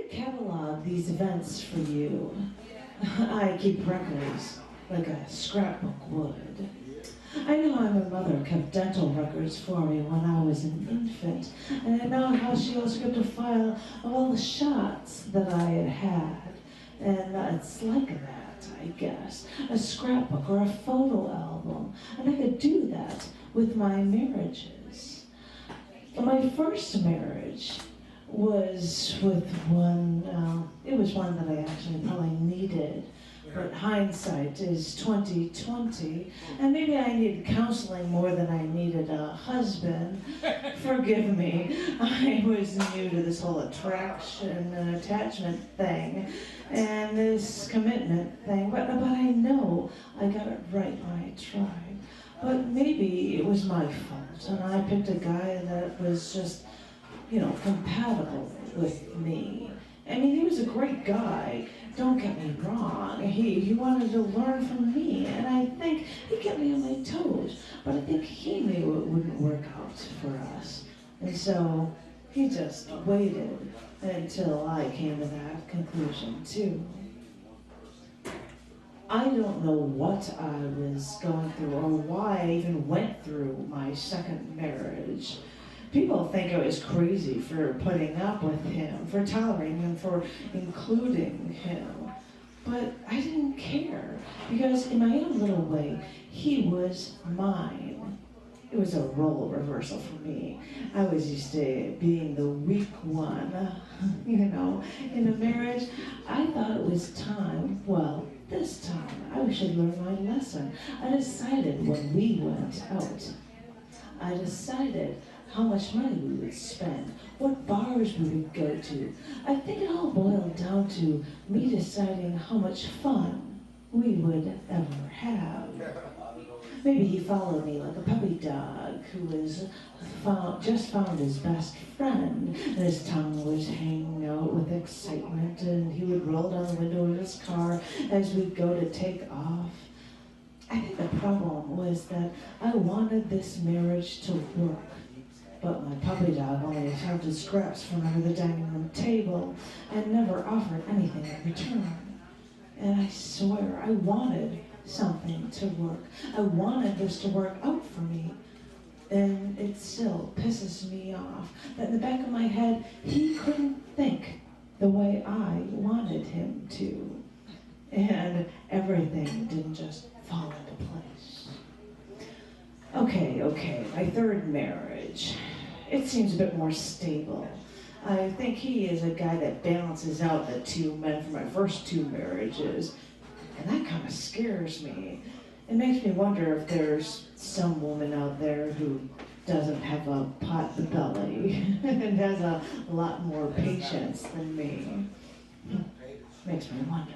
to catalog these events for you. I keep records like a scrapbook would. I know how my mother kept dental records for me when I was an infant, and I know how she also kept a file of all the shots that I had had. And it's like that, I guess, a scrapbook or a photo album, and I could do that with my marriages. My first marriage was with one, it was one that I actually probably needed. But hindsight is 20/20, and maybe I needed counseling more than I needed a husband. Forgive me, I was new to this whole attraction and attachment thing, and this commitment thing, but I know I got it right when I tried. But maybe it was my fault, and I picked a guy that was just, compatible with me. I mean, he was a great guy, don't get me wrong. He wanted to learn from me, and I think he kept me on my toes, but I think he knew it wouldn't work out for us. And so he just waited until I came to that conclusion too. I don't know what I was going through or why I even went through my second marriage. People think I was crazy for putting up with him, for tolerating him, for including him. But I didn't care, because in my own little way, he was mine. It was a role reversal for me. I was used to being the weak one, in a marriage. I thought it was time, this time, I should learn my lesson. I decided when we went out, I decided how much money we would spend, what bars we would go to. I think it all boiled down to me deciding how much fun we would ever have. Maybe he followed me like a puppy dog who just found his best friend, and his tongue was hanging out with excitement, and he would roll down the window of his car as we'd go to take off. I think the problem was that I wanted this marriage to work. But my puppy dog only accepted scraps from under the dining room table and never offered anything in return. And I swear, I wanted something to work. I wanted this to work out for me. And it still pisses me off that in the back of my head, he couldn't think the way I wanted him to. And everything didn't just fall into place. Okay, my third marriage. It seems a bit more stable. I think he is a guy that balances out the two men from my first two marriages, and that kind of scares me. It makes me wonder if there's some woman out there who doesn't have a pot belly and has a lot more patience than me. Makes me wonder.